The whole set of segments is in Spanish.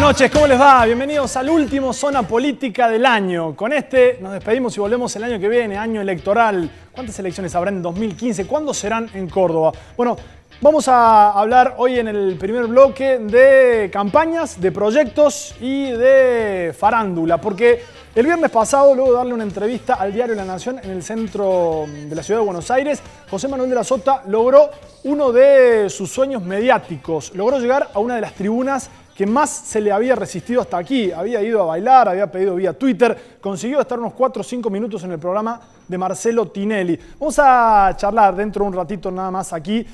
noches, ¿cómo les va? Bienvenidos al último Zona Política del año. Con este nos despedimos y volvemos el año que viene, año electoral. ¿Cuántas elecciones habrá en 2015? ¿Cuándo serán en Córdoba? Bueno, vamos a hablar hoy en el primer bloque de campañas, de proyectos y de farándula, porque el viernes pasado, luego de darle una entrevista al diario La Nación en el centro de la ciudad de Buenos Aires, José Manuel de la Sota logró uno de sus sueños mediáticos. Logró llegar a una de las tribunas que más se le había resistido hasta aquí. Había ido a bailar, había pedido vía Twitter, consiguió estar unos 4 o 5 minutos en el programa de Marcelo Tinelli. Vamos a charlar dentro de un ratito nada más aquí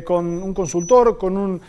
con un consultor, con un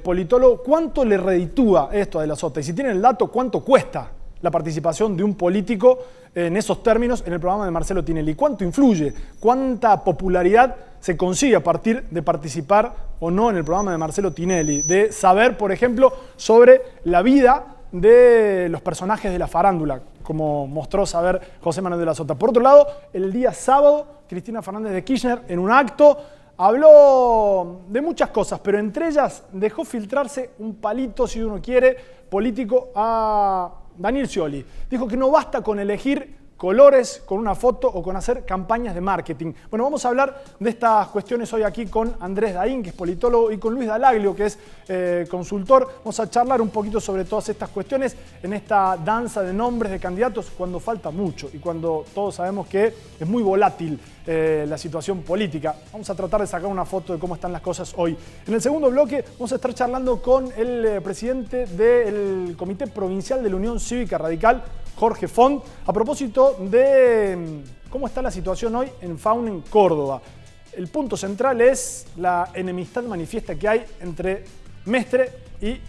politólogo. ¿Cuánto le reditúa esto a de la Sota? Y si tienen el dato, ¿cuánto cuesta la participación de un político en esos términos en el programa de Marcelo Tinelli? ¿Cuánto influye? ¿Cuánta popularidad se consigue a partir de participar o no en el programa de Marcelo Tinelli? De saber, por ejemplo, sobre la vida de los personajes de la farándula, como mostró saber José Manuel de la Sota. Por otro lado, el día sábado, Cristina Fernández de Kirchner, en un acto, habló de muchas cosas, pero entre ellas dejó filtrarse un palito, si uno quiere, político a Daniel Scioli. Dijo que no basta con elegir colores, con una foto o con hacer campañas de marketing. Bueno, vamos a hablar de estas cuestiones hoy aquí con Andrés Daín, que es politólogo, y con Luis Dallaglio, que es consultor. Vamos a charlar un poquito sobre todas estas cuestiones en esta danza de nombres de candidatos cuando falta mucho y cuando todos sabemos que es muy volátil la situación política. Vamos a tratar de sacar una foto de cómo están las cosas hoy. En el segundo bloque vamos a estar charlando con el presidente del Comité Provincial de la Unión Cívica Radical, Jorge Font, a propósito de cómo está la situación hoy en Fauna, en Córdoba. El punto central es la enemistad manifiesta que hay entre Mestre y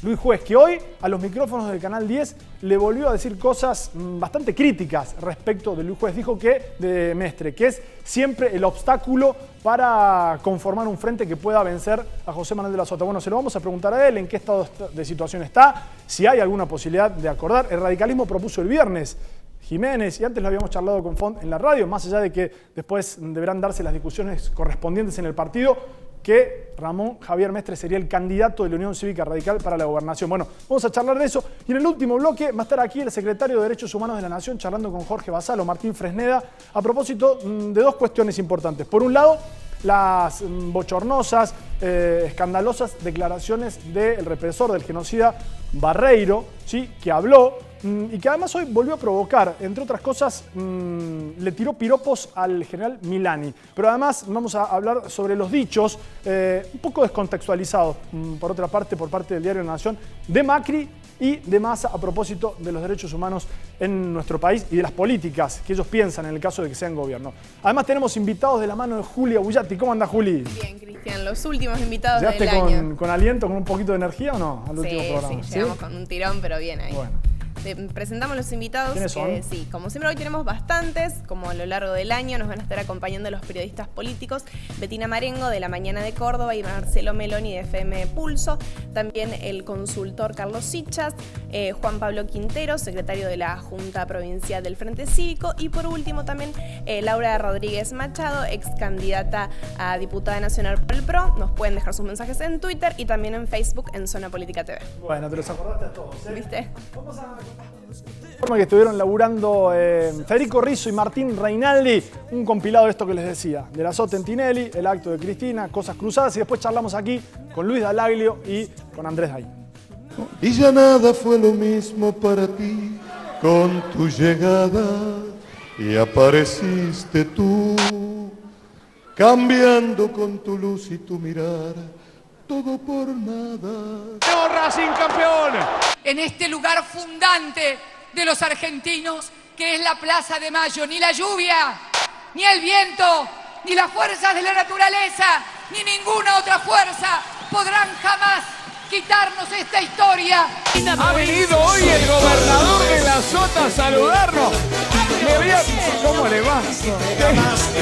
Luis Juez, que hoy a los micrófonos del Canal 10 le volvió a decir cosas bastante críticas respecto de Luis Juez. Dijo que de Mestre, que es siempre el obstáculo para conformar un frente que pueda vencer a José Manuel de la Sota. Bueno, se lo vamos a preguntar a él en qué estado de situación está, si hay alguna posibilidad de acordar. El radicalismo propuso el viernes Jiménez, y antes lo habíamos charlado con Font en la radio, más allá de que después deberán darse las discusiones correspondientes en el partido, que Ramón Javier Mestre sería el candidato de la Unión Cívica Radical para la gobernación. Bueno, vamos a charlar de eso. Y en el último bloque va a estar aquí el secretario de Derechos Humanos de la Nación charlando con Jorge Basalo, Martín Fresneda, a propósito de dos cuestiones importantes. Por un lado, las bochornosas, escandalosas declaraciones del represor, del genocida Barreiro, ¿sí?, que habló y que además hoy volvió a provocar, entre otras cosas, le tiró piropos al general Milani. Pero además vamos a hablar sobre los dichos, un poco descontextualizados, por otra parte, por parte del diario La Nación, de Macri y de Massa a propósito de los derechos humanos en nuestro país y de las políticas que ellos piensan en el caso de que sean gobierno. Además tenemos invitados de la mano de Julia Bullati. ¿Cómo anda, Juli? Bien, Cristian, los últimos invitados del ¿Llegaste año. con aliento, con un poquito de energía o no al último programa? Sí, llegamos con un tirón, pero bien ahí. Bueno. Presentamos los invitados. ¿Quiénes son? Sí, como siempre hoy tenemos bastantes, como a lo largo del año nos van a estar acompañando los periodistas políticos, Betina Marengo de La Mañana de Córdoba y Marcelo Meloni de FM Pulso, también el consultor Carlos Sichas, Juan Pablo Quintero, secretario de la Junta Provincial del Frente Cívico, y por último también Laura Rodríguez Machado, ex candidata a diputada nacional por el PRO. Nos pueden dejar sus mensajes en Twitter y también en Facebook en Zona Política TV. Bueno, te los acordaste a todos, ¿eh? ¿Viste? Vamos a forma que estuvieron laburando Federico Rizzo y Martín Reinaldi, un compilado de esto que les decía, de la Sota en Tinelli, el acto de Cristina, cosas cruzadas, y después charlamos aquí con Luis Dallaglio y con Andrés Daín. Y ya nada fue lo mismo para ti con tu llegada y apareciste tú, cambiando con tu luz y tu mirar, todo por nada. Racing campeón. En este lugar fundante de los argentinos, que es la Plaza de Mayo, ni la lluvia, ni el viento, ni las fuerzas de la naturaleza, ni ninguna otra fuerza podrán jamás quitarnos esta historia. Ha venido hoy el gobernador de la Sota a saludarnos. Le voy a... ¿Cómo le va?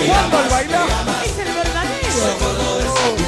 ¿Cuándo al bailar? Es el verdadero.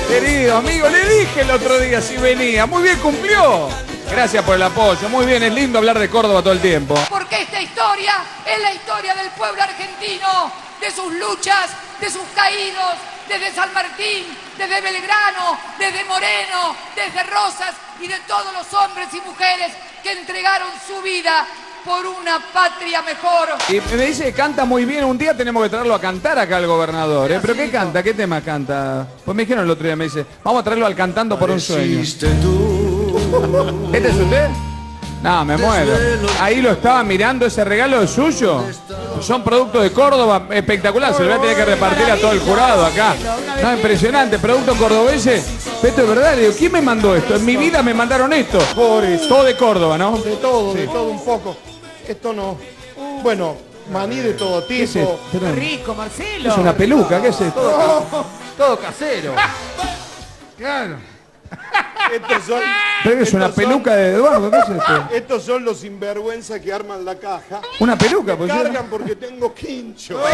Querido amigo, le dije el otro día si venía. Muy bien, cumplió. Gracias por el apoyo. Muy bien, es lindo hablar de Córdoba todo el tiempo. Porque esta historia es la historia del pueblo argentino, de sus luchas, de sus caídos, desde San Martín, desde Belgrano, desde Moreno, desde Rosas y de todos los hombres y mujeres que entregaron su vida por una patria mejor. Y me dice que canta muy bien. Un día tenemos que traerlo a cantar acá al gobernador, ¿eh? ¿Pero qué canta? ¿Qué tema canta? Pues me dijeron el otro día, me dice, vamos a traerlo al Cantando por un Sueño. ¿Este es usted? No, me muero. Ahí lo estaba mirando, ese regalo es suyo. Son productos de Córdoba, espectacular. Se lo voy a tener que repartir a todo el jurado acá. No, impresionante, productos cordobeses. Esto es verdad, digo, ¿quién me mandó esto? En mi vida me mandaron esto. Todo de Córdoba, ¿no? De todo un poco. Esto no. Bueno, maní de todo tipo. ¿Qué es esto? ¡Qué rico, Marcelo! Es una peluca, ¿qué es esto? Todo casero. Claro. Estos son, Pero es una peluca de Eduardo, ¿qué es esto? estos son los sinvergüenza que arman la caja. Una peluca, pues. Cargan porque tengo quincho. Me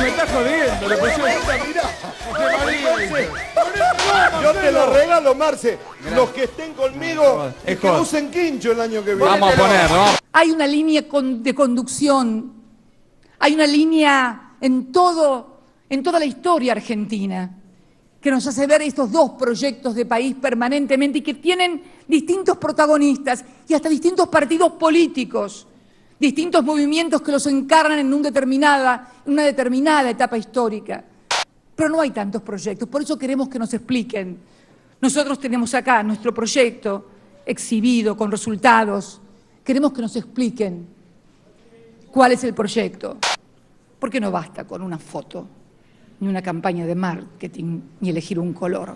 está jodiendo. Le Yo te lo regalo, Marce. Los que estén conmigo y que usen quincho el año que viene. Vamos a ponerlo, vamos. Hay una línea de conducción, hay una línea en toda la historia argentina que nos hace ver estos dos proyectos de país permanentemente y que tienen distintos protagonistas y hasta distintos partidos políticos, distintos movimientos que los encarnan en una determinada etapa histórica. Pero no hay tantos proyectos, por eso queremos que nos expliquen. Nosotros tenemos acá nuestro proyecto exhibido con resultados. Queremos que nos expliquen cuál es el proyecto. Porque no basta con una foto, ni una campaña de marketing, ni elegir un color.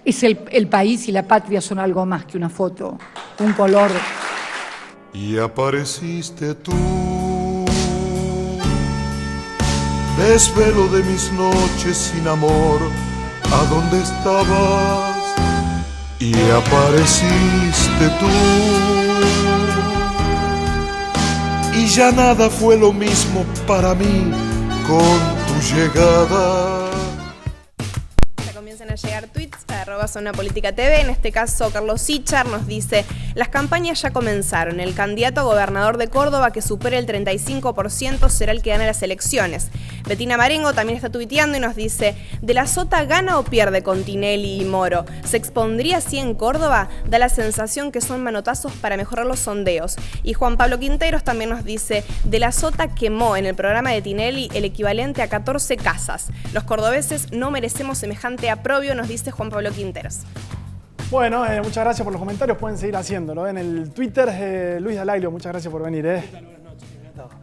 Es el país y la patria son algo más que una foto, un color. Y apareciste tú, desvelo de mis noches sin amor, ¿a dónde estabas? Y apareciste tú, y ya nada fue lo mismo para mí con tu llegada. Comienzan a llegar tweets a @zonapolítica.tv. En este caso, Carlos Sichar nos dice: las campañas ya comenzaron. El candidato a gobernador de Córdoba que supere el 35% será el que gane las elecciones. Betina Marengo también está tuiteando y nos dice: ¿De la Sota gana o pierde con Tinelli y Moro? ¿Se expondría así en Córdoba? Da la sensación que son manotazos para mejorar los sondeos. Y Juan Pablo Quinteros también nos dice: De la Sota quemó en el programa de Tinelli el equivalente a 14 casas. Los cordobeses no merecemos semejante aprobio, nos dice Juan Pablo Quinteros. Bueno, muchas gracias por los comentarios, pueden seguir haciéndolo. En el Twitter, Luis Dalaglio, muchas gracias por venir.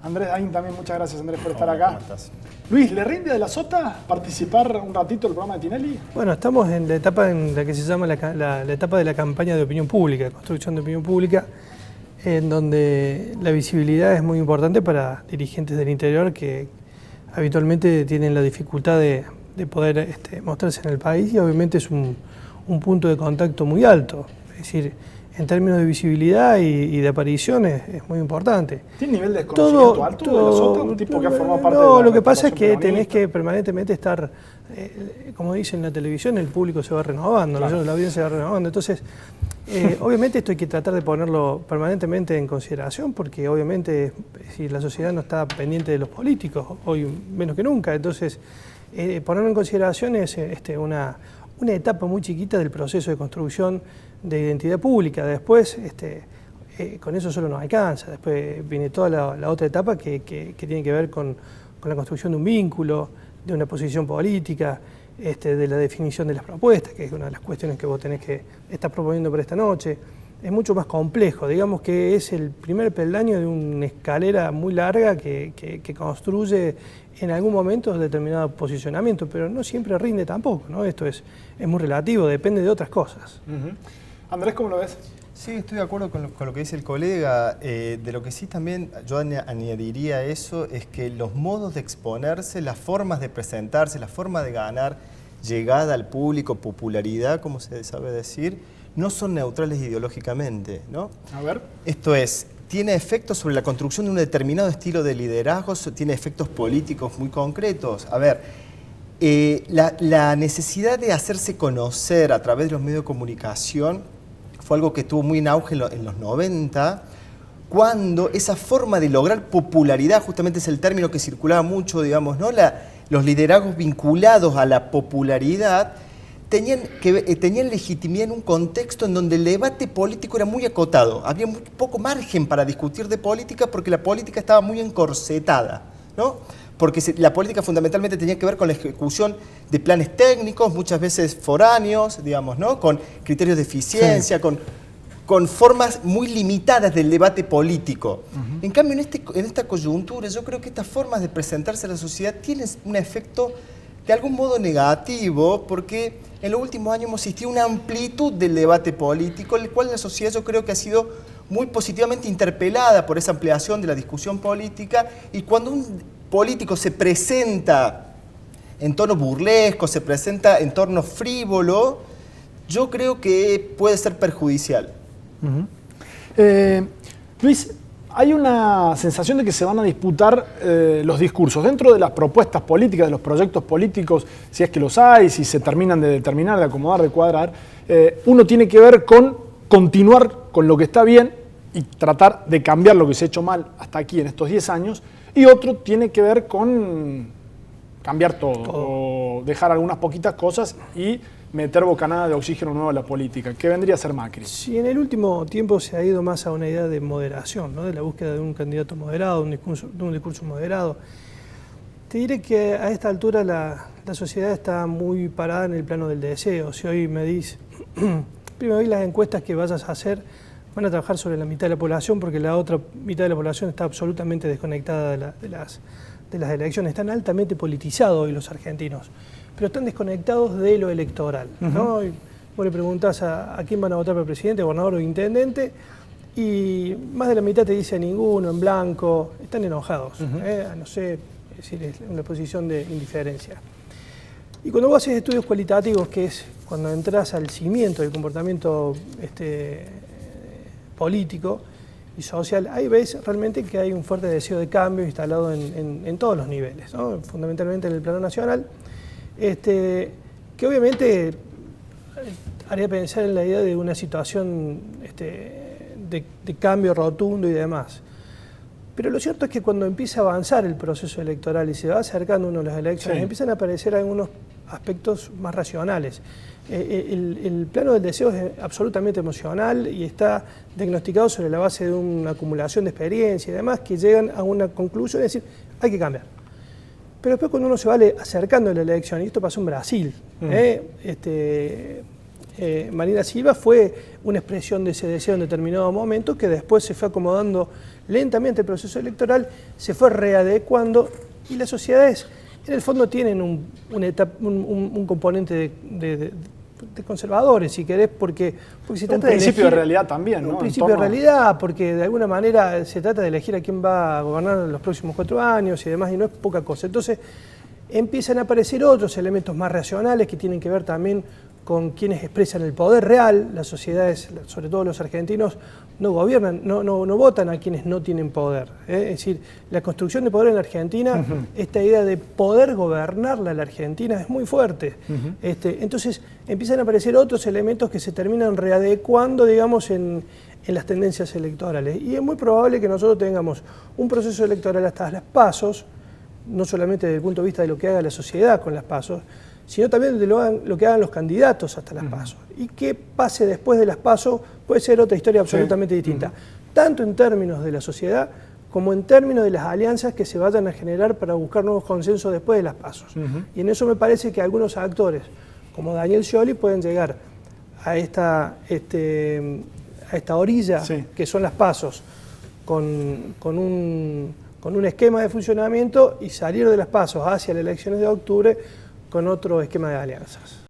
Andrés Daín también, muchas gracias Andrés por estar acá. Luis, ¿le rinde de la Sota participar un ratito del programa de Tinelli? Bueno, estamos en la etapa en la que se llama la etapa de la campaña de opinión pública, construcción de opinión pública, en donde la visibilidad es muy importante para dirigentes del interior que habitualmente tienen la dificultad de poder mostrarse en el país, y obviamente es un punto de contacto muy alto. Es decir, en términos de visibilidad y de apariciones es muy importante. ¿Tiene nivel de desconocimiento alto de la Sota? ¿Un tipo que ha formado parte de la lo que pasa es que peronista? tenés que permanentemente estar, como dicen en la televisión, el público se va renovando, claro. La audiencia se va renovando. Entonces, obviamente esto hay que tratar de ponerlo permanentemente en consideración, porque obviamente si la sociedad no está pendiente de los políticos, hoy menos que nunca, entonces ponerlo en consideración es una etapa muy chiquita del proceso de construcción de identidad pública. Después, con eso solo no alcanza. Después viene toda la otra etapa que tiene que ver con la construcción de un vínculo, de una posición política, de la definición de las propuestas, que es una de las cuestiones que vos tenés que estar proponiendo para esta noche. Es mucho más complejo, digamos que es el primer peldaño de una escalera muy larga que construye en algún momento determinado posicionamiento, pero no siempre rinde tampoco, ¿no? Esto es muy relativo, depende de otras cosas. Andrés, ¿cómo lo ves? Sí, estoy de acuerdo con lo que dice el colega. De lo que sí también yo añadiría a eso es que los modos de exponerse, las formas de presentarse, la forma de ganar llegada al público, popularidad, como se sabe decir, no son neutrales ideológicamente, ¿no? A ver. Esto es, tiene efectos sobre la construcción de un determinado estilo de liderazgo, tiene efectos políticos muy concretos. A ver, la necesidad de hacerse conocer a través de los medios de comunicación fue algo que estuvo muy en auge en los 90, cuando esa forma de lograr popularidad, justamente es el término que circulaba mucho, digamos, ¿no? Los liderazgos vinculados a la popularidad tenían legitimidad en un contexto en donde el debate político era muy acotado. Había muy poco margen para discutir de política porque la política estaba muy encorsetada, ¿no? Porque la política fundamentalmente tenía que ver con la ejecución de planes técnicos, muchas veces foráneos, digamos, ¿no? Con criterios de eficiencia, sí, con formas muy limitadas del debate político. En cambio, en esta coyuntura, yo creo que estas formas de presentarse a la sociedad tienen un efecto de algún modo negativo, porque en los últimos años hemos asistido a una amplitud del debate político, el cual la sociedad yo creo que ha sido muy positivamente interpelada por esa ampliación de la discusión política, y cuando un político se presenta en tono burlesco, se presenta en tono frívolo, yo creo que puede ser perjudicial. Luis, hay una sensación de que se van a disputar los discursos dentro de las propuestas políticas, de los proyectos políticos, si es que los hay, si se terminan de determinar, de acomodar, de cuadrar. Uno tiene que ver con continuar con lo que está bien y tratar de cambiar lo que se ha hecho mal hasta aquí en estos 10 años, y otro tiene que ver con cambiar todo. O dejar algunas poquitas cosas y meter bocanada de oxígeno nuevo a la política. ¿Qué vendría a ser Macri? Sí, en el último tiempo se ha ido más a una idea de moderación, ¿no? De la búsqueda de un candidato moderado, de un discurso moderado. Te diré que a esta altura la sociedad está muy parada en el plano del deseo. Si hoy me dices, primero hoy las encuestas que vayas a hacer van a trabajar sobre la mitad de la población, porque la otra mitad de la población está absolutamente desconectada de las elecciones. Están altamente politizados hoy los argentinos, pero están desconectados de lo electoral, ¿no? Y vos le preguntás a quién van a votar para presidente, gobernador o intendente, y más de la mitad te dice ninguno, en blanco. Están enojados, no sé, es decir, es una posición de indiferencia. Y cuando vos haces estudios cualitativos, que es cuando entras al cimiento del comportamiento político y social, ahí ves realmente que hay un fuerte deseo de cambio instalado en todos los niveles, ¿no? Fundamentalmente en el plano nacional, que obviamente haría pensar en la idea de una situación de cambio rotundo y demás. Pero lo cierto es que cuando empieza a avanzar el proceso electoral y se va acercando uno a las elecciones, sí, empiezan a aparecer algunos aspectos más racionales. El plano del deseo es absolutamente emocional y está diagnosticado sobre la base de una acumulación de experiencia y demás, que llegan a una conclusión de decir, hay que cambiar. Pero después cuando uno se va acercando a la elección, y esto pasó en Brasil, Marina Silva fue una expresión de ese deseo en determinado momento, que después se fue acomodando lentamente el proceso electoral, se fue readecuando, y las sociedades en el fondo tienen un componente de conservadores, si querés, porque se trata de elegir... Un principio de realidad también, ¿no? Un principio de realidad, porque de alguna manera se trata de elegir a quién va a gobernar en los próximos 4 años y demás, y no es poca cosa. Entonces empiezan a aparecer otros elementos más racionales que tienen que ver también con quienes expresan el poder real. Las sociedades, sobre todo los argentinos, no gobiernan, no votan a quienes no tienen poder. Es decir, la construcción de poder en la Argentina, esta idea de poder gobernarla a la Argentina es muy fuerte. Entonces empiezan a aparecer otros elementos que se terminan readecuando, digamos, en las tendencias electorales. Y es muy probable que nosotros tengamos un proceso electoral hasta las PASOs, no solamente desde el punto de vista de lo que haga la sociedad con las PASOs, sino también de lo que hagan los candidatos hasta las PASO. Y qué pase después de las PASO puede ser otra historia absolutamente distinta, tanto en términos de la sociedad como en términos de las alianzas que se vayan a generar para buscar nuevos consensos después de las PASO. Y en eso me parece que algunos actores, como Daniel Scioli, pueden llegar a esta orilla, que son las PASO, con un esquema de funcionamiento, y salir de las PASO hacia las elecciones de octubre con otro esquema de alianzas.